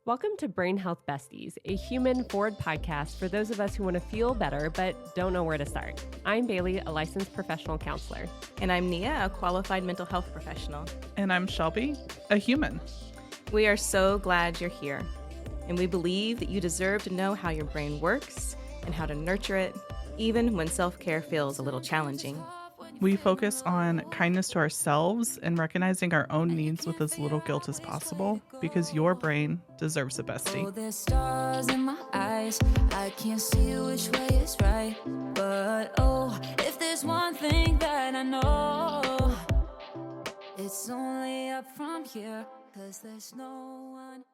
Welcome to Brain Health Besties, a human-forward podcast for those of us who want to feel better but don't know where to start. I'm Bailey, a licensed professional counselor. And I'm Nia, a qualified mental health professional. And I'm Shelby, a human. We are so glad you're here. And we believe that you deserve to know how your brain works and how to nurture it, even when self-care feels a little challenging. We focus on kindness to ourselves and recognizing our own needs with as little guilt as possible, because your brain deserves a bestie. Oh, there's stars in my eyes. I can't see which way is right. But oh, if there's one thing that I know, it's only up from here, 'cause there's no one.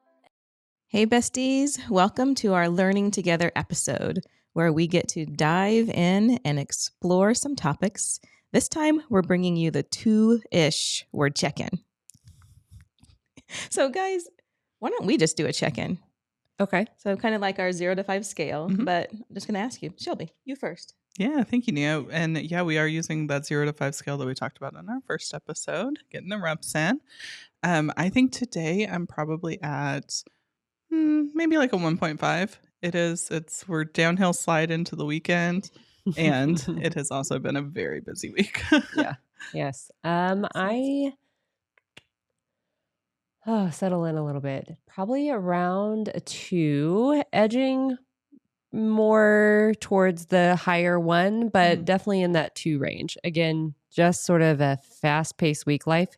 Hey besties, welcome to our Learning Together episode, where we get to dive in and explore some topics. This time, we're bringing you the two-ish word check-in. So guys, why don't we just do a check-in? Okay. So kind of like our 0 to 5 scale, but I'm just going to ask you, Shelby, you first. Yeah, thank you, Nia. And yeah, we are using that 0 to 5 scale that we talked about in our first episode, getting the reps in. I think today I'm probably at maybe like a 1.5. We're downhill slide into the weekend. And it has also been a very busy week. Yeah. Yes. I settle in a little bit. Probably around a 2, edging more towards the higher 1, but definitely in that 2 range. Again, just sort of a fast-paced week. Life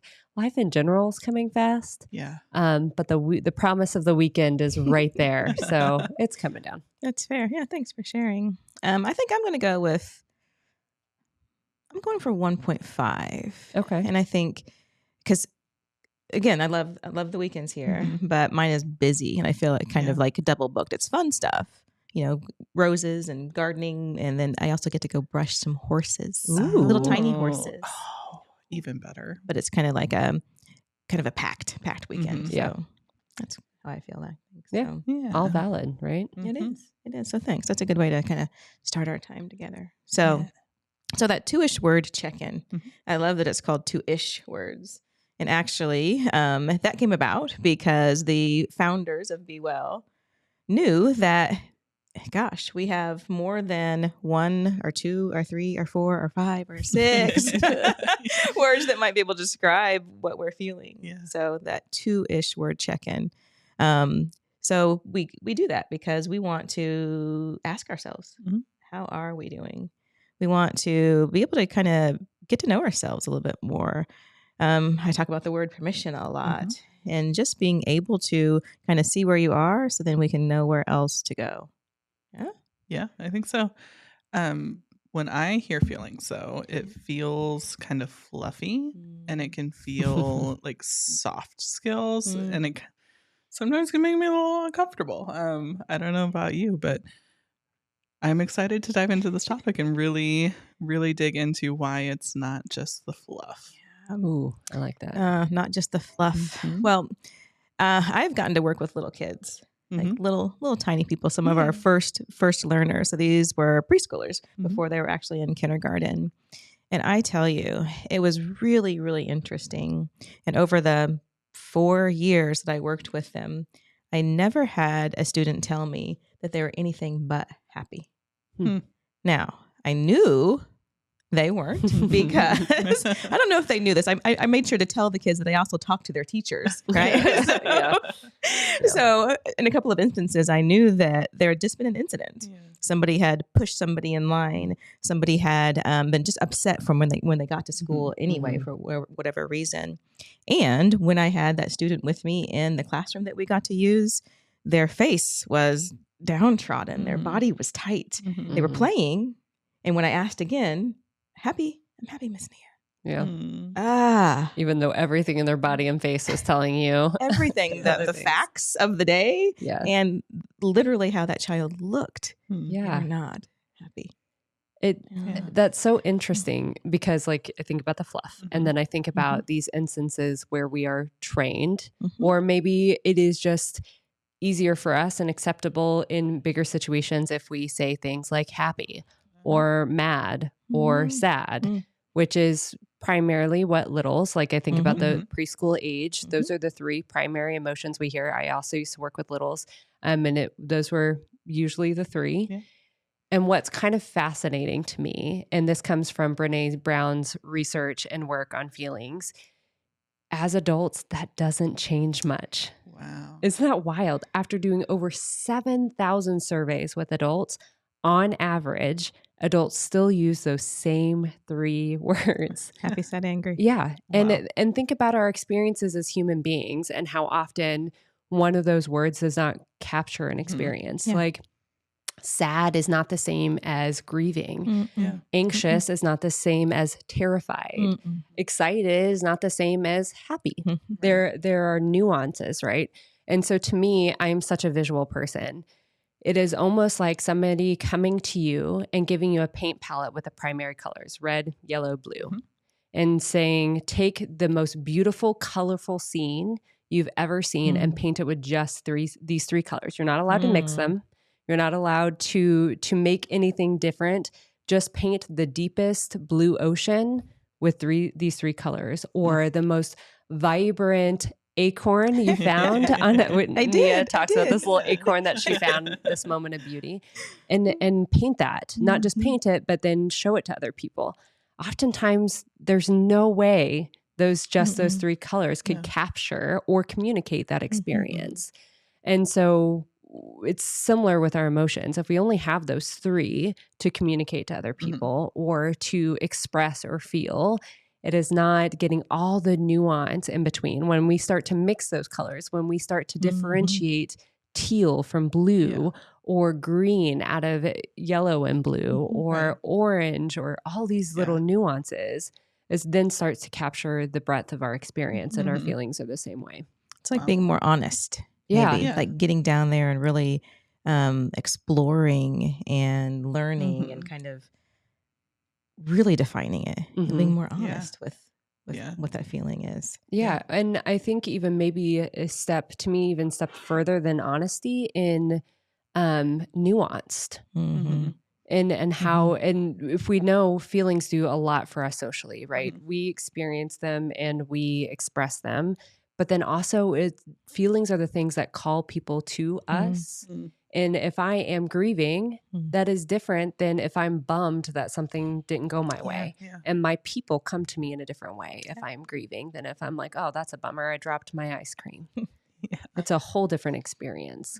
in general is coming fast. Yeah. But the promise of the weekend is right there, so it's coming down. That's fair. Yeah, thanks for sharing. I think I'm going for 1.5. Okay. And I think, because again, I love the weekends here, but mine is busy and I feel like kind of like double booked. It's fun stuff, roses and gardening. And then I also get to go brush some horses, little tiny horses. Oh, even better. But it's kind of like a packed weekend. Yeah. So that's how I feel. Yeah. All valid, right? It is. So thanks. That's a good way to kind of start our time together. So that 2-ish word check-in, I love that it's called 2-ish words. And actually, that came about because the founders of Be Well knew that, gosh, we have more than 1 or 2 or 3 or 4 or 5 or 6 words that might be able to describe what we're feeling. Yeah. So that 2-ish word check-in. So we do that because we want to ask ourselves, how are we doing? We want to be able to kind of get to know ourselves a little bit more. I talk about the word permission a lot, and just being able to kind of see where you are so then we can know where else to go. Yeah, I think so. When I hear feeling so, it feels kind of fluffy and it can feel like soft skills and it sometimes can make me a little uncomfortable. I don't know about you, but I'm excited to dive into this topic and really, really dig into why it's not just the fluff. Ooh, I like that. Not just the fluff. Well, I've gotten to work with little kids, like little tiny people, some of our first learners. So these were preschoolers before they were actually in kindergarten. And I tell you, it was really, really interesting. And over the 4 years that I worked with them, I never had a student tell me that they were anything but happy. Now, I knew they weren't because I don't know if they knew this. I made sure to tell the kids that I also talked to their teachers, right? So in a couple of instances, I knew that there had just been an incident. Yeah. Somebody had pushed somebody in line. Somebody had been just upset from when they got to school anyway for whatever reason. And when I had that student with me in the classroom that we got to use, their face was downtrodden. Their body was tight. They were playing. And when I asked again, I'm happy, Miss Nia. Yeah. Even though everything in their body and face was telling you everything, the facts of the day, and literally how that child looked. Yeah, they're not happy. That's so interesting because, like, I think about the fluff, and then I think about these instances where we are trained, or maybe it is just easier for us and acceptable in bigger situations if we say things like happy or mad or sad, which is primarily what littles, like I think about the preschool age, those are the three primary emotions we hear. I also used to work with littles, and those were usually the three. Yeah. And what's kind of fascinating to me, and this comes from Brene Brown's research and work on feelings, as adults, that doesn't change much. Wow. Isn't that wild? After doing over 7,000 surveys with adults, on average, adults still use those same three words. Happy, sad, angry. Yeah. Wow. And think about our experiences as human beings and how often one of those words does not capture an experience. Yeah. Like sad is not the same as grieving. Yeah. Anxious is not the same as terrified. Excited is not the same as happy. There are nuances, right? And so to me, I'm such a visual person. It is almost like somebody coming to you and giving you a paint palette with the primary colors, red, yellow, blue, and saying, take the most beautiful, colorful scene you've ever seen and paint it with just these three colors. You're not allowed to mix them. You're not allowed to make anything different. Just paint the deepest blue ocean with these three colors, or the most vibrant acorn you found on Nia talks about this little acorn that she found, this moment of beauty, and paint that. Not just paint it, but then show it to other people. Oftentimes, there's no way those three colors could capture or communicate that experience. And so it's similar with our emotions. If we only have those three to communicate to other people or to express or feel, it is not getting all the nuance in between. When we start to mix those colors, when we start to differentiate teal from blue or green out of yellow and blue or orange or all these little nuances, it then starts to capture the breadth of our experience and our feelings are the same way. It's like being more honest. Yeah. Maybe. Like getting down there and really exploring and learning and kind of really defining it and being more honest with what that feeling is. Yeah. And I think even maybe a step further than honesty in nuanced. And how, and if we know feelings do a lot for us socially, right? We experience them and we express them. But then also feelings are the things that call people to us. And if I am grieving, that is different than if I'm bummed that something didn't go my way. And my people come to me in a different way if I'm grieving than if I'm like, oh, that's a bummer. I dropped my ice cream. It's a whole different experience.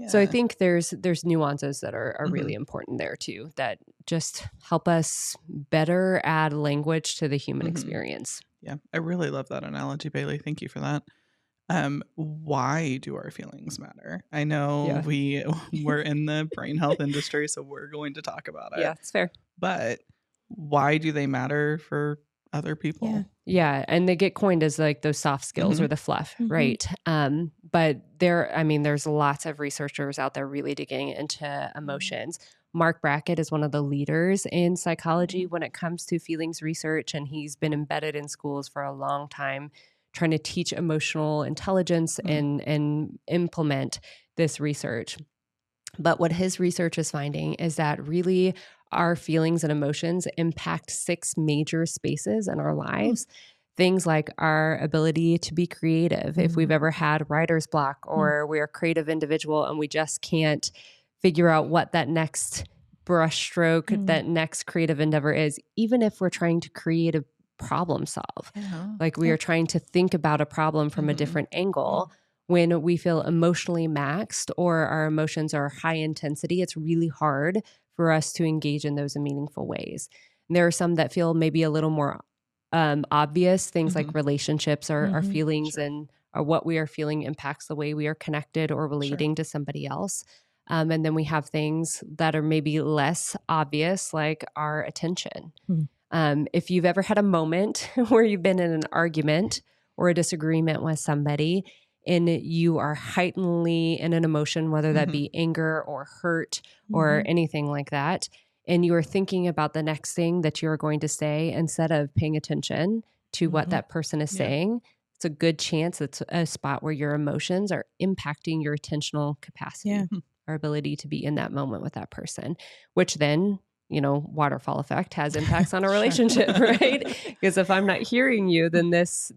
So I think there's nuances that are really important there too, that just help us better add language to the human experience. Yeah, I really love that analogy, Bailey. Thank you for that. Why do our feelings matter? I know we're in the brain health industry, so we're going to talk about it. Yeah, it's fair. But why do they matter for other people? Yeah, and they get coined as like those soft skills or the fluff, right? But there's lots of researchers out there really digging into emotions. Mark Brackett is one of the leaders in psychology when it comes to feelings research, and he's been embedded in schools for a long time trying to teach emotional intelligence and implement this research. But what his research is finding is that really our feelings and emotions impact 6 major spaces in our lives. Things like our ability to be creative. If we've ever had writer's block or we're a creative individual and we just can't figure out what that next brushstroke, that next creative endeavor is, even if we're trying to create a problem solve. Like we are trying to think about a problem from a different angle. When we feel emotionally maxed or our emotions are high intensity, it's really hard for us to engage in those in meaningful ways. And there are some that feel maybe a little more obvious, things like relationships or our feelings and what we are feeling impacts the way we are connected or relating to somebody else. And then we have things that are maybe less obvious, like our attention. If you've ever had a moment where you've been in an argument or a disagreement with somebody and you are heightenedly in an emotion, whether that be anger or hurt or anything like that, and you are thinking about the next thing that you're going to say instead of paying attention to what that person is saying, it's a good chance it's a spot where your emotions are impacting your attentional capacity, our ability to be in that moment with that person, which then waterfall effect has impacts on a relationship, right? Because if I'm not hearing you, then this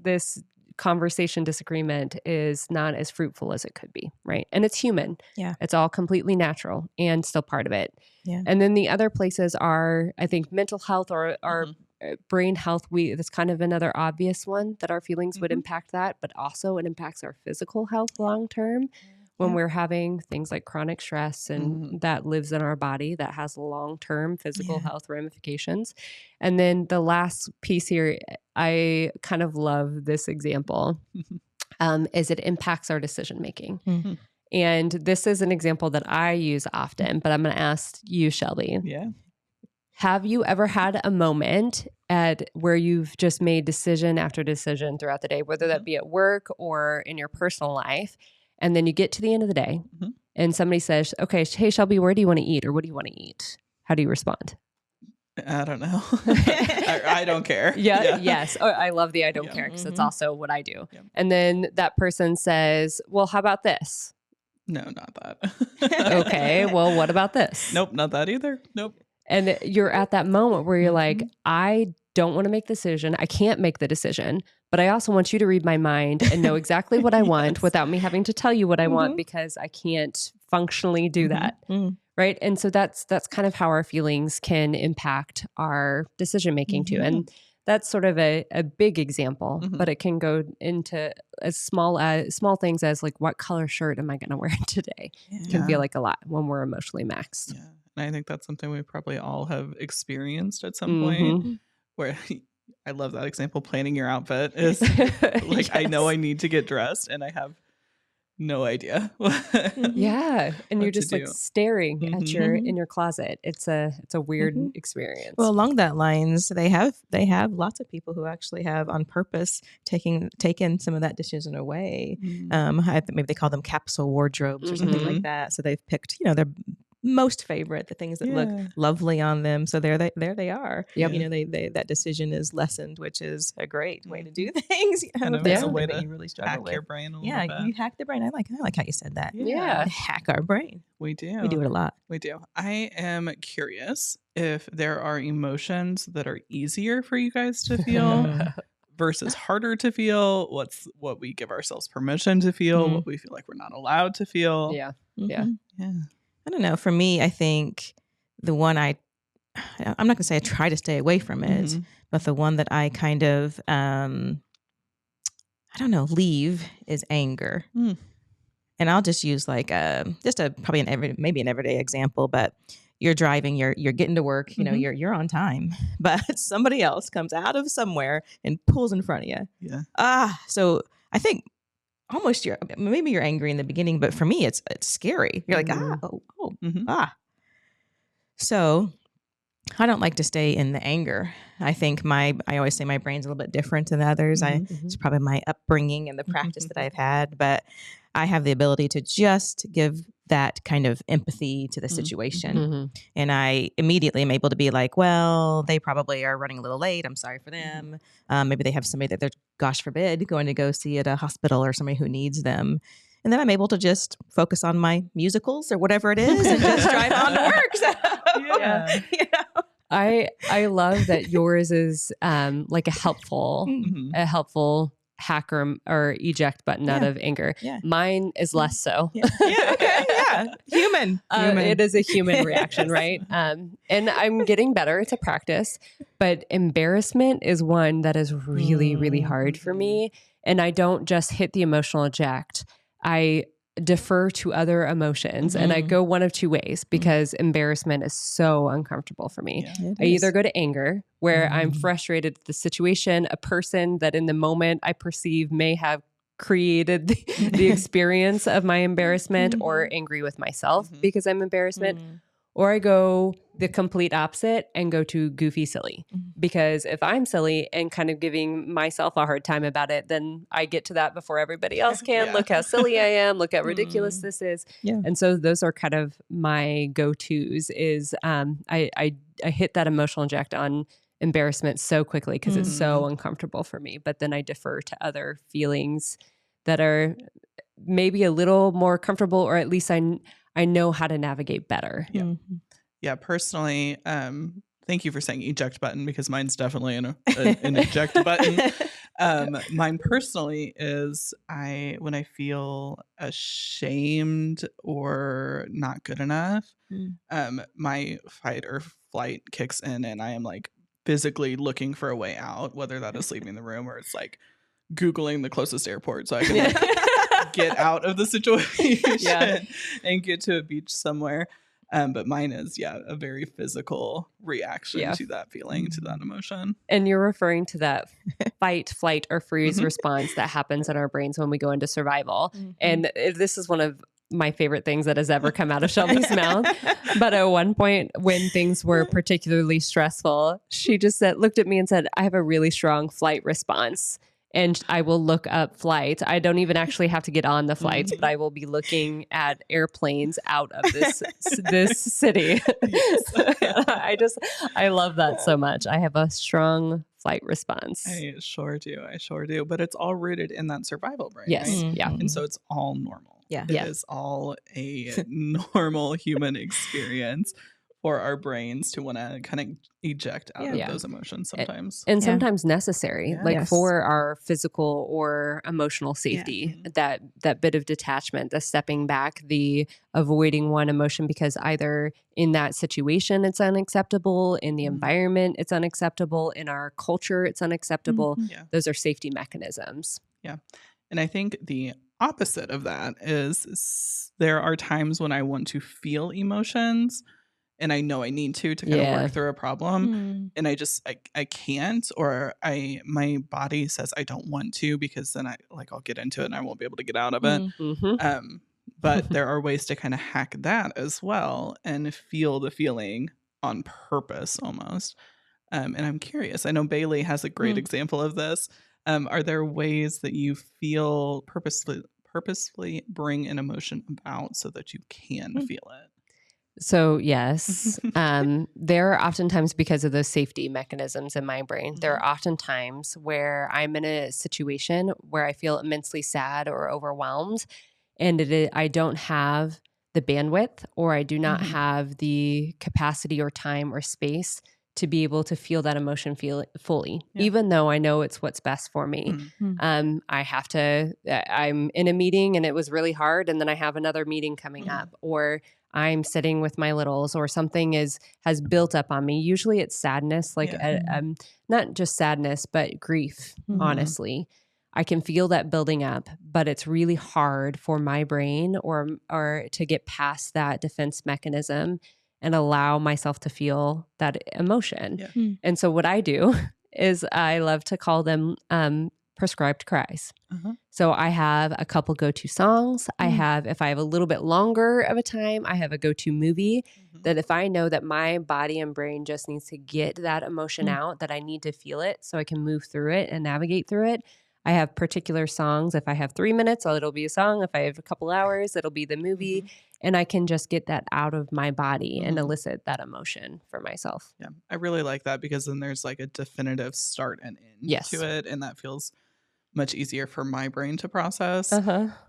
conversation disagreement is not as fruitful as it could be, right? And it's human. Yeah. It's all completely natural and still part of it. Yeah. And then the other places are, I think, mental health or brain health. That's kind of another obvious one that our feelings would impact that, but also it impacts our physical health long term. When we're having things like chronic stress and that lives in our body, that has long-term physical health ramifications. And then the last piece here, I kind of love this example, is it impacts our decision-making. Mm-hmm. And this is an example that I use often, but I'm going to ask you, Shelby. Yeah. Have you ever had a moment where you've just made decision after decision throughout the day, whether that be at work or in your personal life, and then you get to the end of the day and somebody says, okay, hey, Shelby, where do you want to eat? Or what do you want to eat? How do you respond? I don't know. I don't care. Yeah. Yes. Oh, I love the I don't care because that's also what I do. Yeah. And then that person says, well, how about this? No, not that. Okay. Well, what about this? Nope. Not that either. Nope. And you're at that moment where you're like, I don't want to make the decision. I can't make the decision, but I also want you to read my mind and know exactly what I want without me having to tell you what I want because I can't functionally do that. Right. And so that's kind of how our feelings can impact our decision making too. And that's sort of a big example, but it can go into as small things as like, what color shirt am I going to wear today? It can feel like a lot when we're emotionally maxed. Yeah. And I think that's something we probably all have experienced at some point where I love that example. Planning your outfit is like, I know I need to get dressed and I have no idea. Yeah. And you're just like staring at in your closet. It's a weird experience. Well, along that lines, they have lots of people who actually have on purpose taken some of that decision away. Maybe they call them capsule wardrobes or something like that. So they've picked, their most favorite, the things that look lovely on them. So there they are. Yep. They that decision is lessened, which is a great way to do things. Kind of that's a way that to you really struggle hack with. your brain a little bit. Yeah, you hack the brain. I like how you said that. Yeah. Hack our brain. We do. We do it a lot. We do. I am curious if there are emotions that are easier for you guys to feel versus harder to feel. What we give ourselves permission to feel, what we feel like we're not allowed to feel. Yeah. Yeah. I don't know. For me, I think the one I'm not going to say I try to stay away from it, but the one that I kind of, leave is anger. And I'll just use like probably maybe an everyday example, but you're driving, you're getting to work, you're on time, but somebody else comes out of somewhere and pulls in front of you. Yeah. So I think almost maybe you're angry in the beginning, but for me, it's scary. You're like, So I don't like to stay in the anger. I think I always say my brain's a little bit different than others. It's probably my upbringing and the practice that I've had, but I have the ability to just give that kind of empathy to the situation. And I immediately am able to be like, well, they probably are running a little late. I'm sorry for them. Maybe they have somebody that they're, gosh forbid, going to go see at a hospital or somebody who needs them. And then I'm able to just focus on my musicals or whatever it is and just drive on to work. So, I love that yours is like a helpful hack or eject button out of anger. Mine is less so. Human. It is a human reaction, right? And I'm getting better. It's a practice, but embarrassment is one that is really, really hard for me. And I don't just hit the emotional eject. I defer to other emotions and I go one of two ways because embarrassment is so uncomfortable for me. I either go to anger where I'm frustrated with the situation, a person that in the moment I perceive may have created the experience of my embarrassment or angry with myself because I'm embarrassment. Or I go the complete opposite and go to goofy silly because if I'm silly and kind of giving myself a hard time about it, then I get to that before everybody else can. Look how silly I am. Look how ridiculous this is. And so those are kind of my go-tos is I hit that emotional inject on embarrassment so quickly because it's so uncomfortable for me. But then I defer to other feelings that are maybe a little more comfortable or at least I know how to navigate better. Yeah, personally, thank you for saying eject button, because mine's definitely an eject button. Mine personally is when I feel ashamed or not good enough, my fight or flight kicks in, and I am like physically looking for a way out, whether that is leaving the room or it's like Googling the closest airport so I can like, get out of the situation and get to a beach somewhere. But mine is, a very physical reaction to that feeling, to that emotion. And you're referring to that fight, flight, or freeze response that happens in our brains when we go into survival. And this is one of my favorite things that has ever come out of Shelby's mouth. But at one point when things were particularly stressful, she just looked at me and said, I have a really strong flight response. And I will look up flights. I don't even actually have to get on the flights, but I will be looking at airplanes out of this city. I love that so much. I have a strong flight response. I sure do. But it's all rooted in that survival brain. Yes. Right? Yeah. And so it's all normal. Yeah. It is all a normal human experience for our brains to want to kind of eject out of those emotions sometimes. And sometimes necessary, for our physical or emotional safety, that bit of detachment, the stepping back, the avoiding one emotion because either in that situation it's unacceptable, in the environment it's unacceptable, in our culture it's unacceptable. Those are safety mechanisms. Yeah. And I think the opposite of that is there are times when I want to feel emotions and I know I need to kind of work through a problem, and I can't, or my body says I don't want to, because then I'll get into it and I won't be able to get out of it. But there are ways to kind of hack that as well and feel the feeling on purpose almost. And I'm curious, I know Bailey has a great example of this. Are there ways that you feel purposefully bring an emotion about so that you can feel it? So yes, there are oftentimes, because of those safety mechanisms in my brain, there are often times where I'm in a situation where I feel immensely sad or overwhelmed, and I don't have the bandwidth, or I do not have the capacity or time or space to be able to feel that emotion fully, even though I know it's what's best for me. I'm in a meeting and it was really hard, and then I have another meeting coming up, or I'm sitting with my littles, or something has built up on me. Usually it's sadness, not just sadness, but grief, honestly. I can feel that building up, but it's really hard for my brain or to get past that defense mechanism and allow myself to feel that emotion. And so what I do is I love to call them prescribed cries. So I have a couple go-to songs. If I have a little bit longer of a time, I have a go-to movie that if I know that my body and brain just needs to get that emotion out, that I need to feel it so I can move through it and navigate through it. I have particular songs. If I have 3 minutes, it'll be a song. If I have a couple hours, it'll be the movie. And I can just get that out of my body and elicit that emotion for myself. Yeah, I really like that, because then there's like a definitive start and end to it. And that feels much easier for my brain to process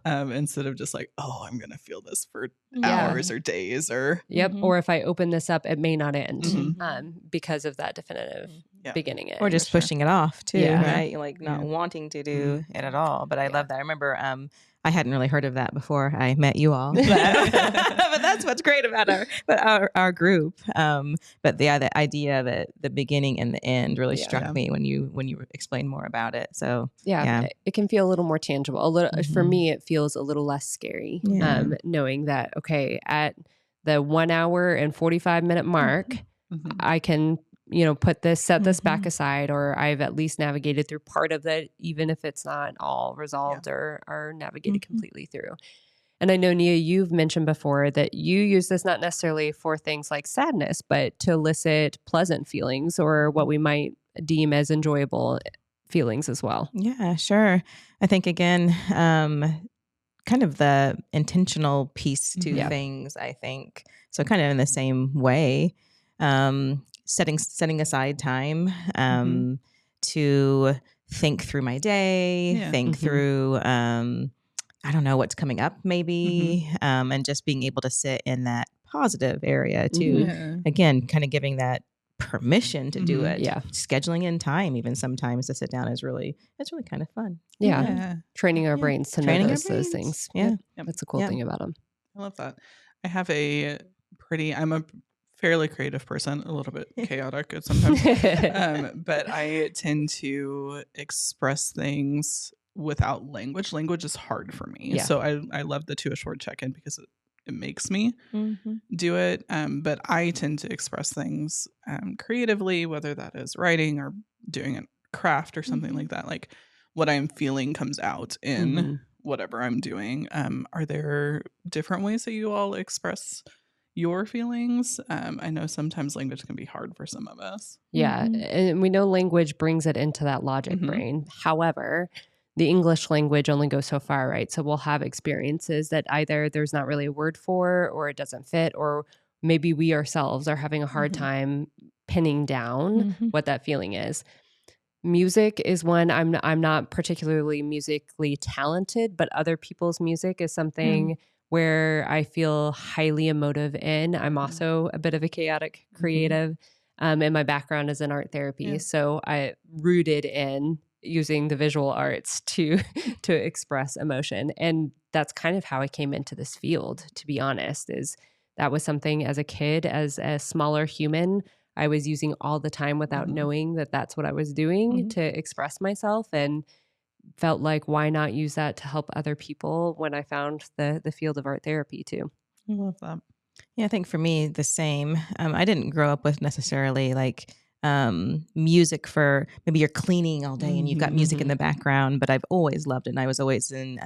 instead of just like, oh, I'm going to feel this for hours or days or. Or if I open this up, it may not end because of that definitive beginning it. Or just pushing it off too, right? Like not wanting to do it at all. But I love that. I remember I hadn't really heard of that before I met you all, but that's what's great about our group. But the idea that the beginning and the end really struck me when you explained more about it. So it can feel a little more tangible. For me, it feels a little less scary, knowing that at the 1 hour and 45 minute mark, I can set this back aside, or I've at least navigated through part of that, even if it's not all resolved or navigated completely through. And I know, Nia, you've mentioned before that you use this not necessarily for things like sadness, but to elicit pleasant feelings or what we might deem as enjoyable feelings as well. Yeah, sure. I think, again, kind of the intentional piece to things, I think. So kind of in the same way, setting aside time to think through my day, think through, I don't know, what's coming up maybe, and just being able to sit in that positive area to, again, kind of giving that permission to do it. Yeah. Scheduling in time even sometimes to sit down it's really kind of fun. Yeah. Training our brains to notice those things. Yeah. That's a cool thing about them. I love that. I have I'm a fairly creative person, a little bit chaotic sometimes, but I tend to express things without language. Language is hard for me. Yeah. So I love the 2-ish word check-in because it makes me do it. But I tend to express things creatively, whether that is writing or doing a craft or something like that. Like what I'm feeling comes out in whatever I'm doing. Are there different ways that you all express your feelings? I know sometimes language can be hard for some of us. Yeah. And we know language brings it into that logic brain. However, the English language only goes so far, right? So we'll have experiences that either there's not really a word for, or it doesn't fit, or maybe we ourselves are having a hard time pinning down what that feeling is. Music is one. I'm not particularly musically talented, but other people's music is something where I feel highly emotive in. I'm also a bit of a chaotic creative, and my background is in art therapy. So I rooted in using the visual arts to express emotion. And that's kind of how I came into this field, to be honest, is that was something as a kid, as a smaller human, I was using all the time without knowing that that's what I was doing to express myself, and felt like, why not use that to help other people when I found the field of art therapy too. I love that. Yeah, I think for me, the same. I didn't grow up with necessarily like music for maybe you're cleaning all day and you've got music in the background, but I've always loved it. And I was always in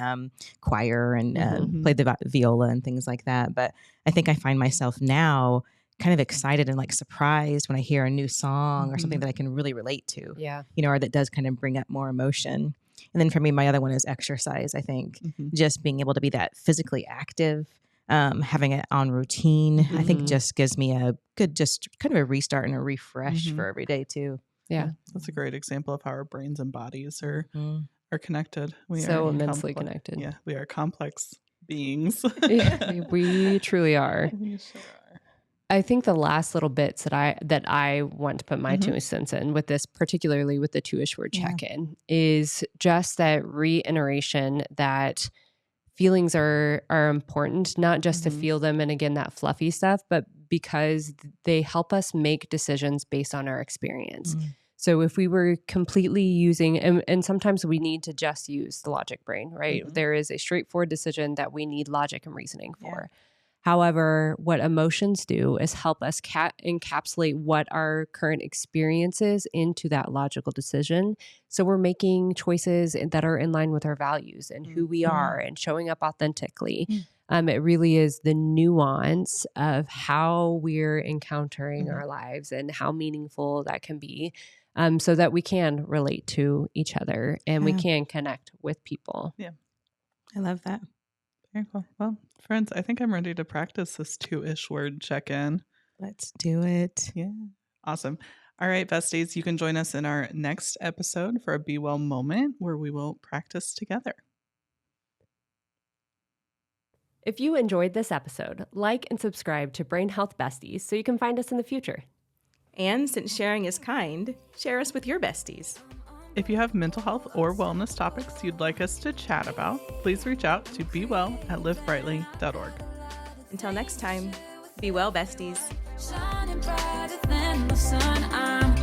choir and played the viola and things like that. But I think I find myself now kind of excited and like surprised when I hear a new song or something that I can really relate to, or that does kind of bring up more emotion. And then for me, my other one is exercise. I think just being able to be that physically active, having it on routine, I think just gives me a good, just kind of a restart and a refresh for every day too. Yeah. That's a great example of how our brains and bodies are connected. We so are immensely connected. Yeah. We are complex beings. We truly are. We sure are. I think the last little bits that I want to put my 2 cents in with this, particularly with the 2-ish word check-in, is just that reiteration that feelings are important, not just to feel them and again that fluffy stuff, but because they help us make decisions based on our experience. So if we were completely using, and sometimes we need to just use the logic brain, right? There is a straightforward decision that we need logic and reasoning for. However, what emotions do is help us encapsulate what our current experience is into that logical decision. So we're making choices that are in line with our values and who we are and showing up authentically. It really is the nuance of how we're encountering our lives and how meaningful that can be, so that we can relate to each other and we can connect with people. Yeah. I love that. Very cool. Well, friends, I think I'm ready to practice this 2-ish word check-in. Let's do it. Yeah. Awesome. All right, besties, you can join us in our next episode for a Be Well moment where we will practice together. If you enjoyed this episode, like and subscribe to Brain Health Besties so you can find us in the future. And since sharing is kind, share us with your besties. If you have mental health or wellness topics you'd like us to chat about, please reach out to bewell@livebrightly.org. Until next time, be well, besties. Shining brighter than the sun. I'm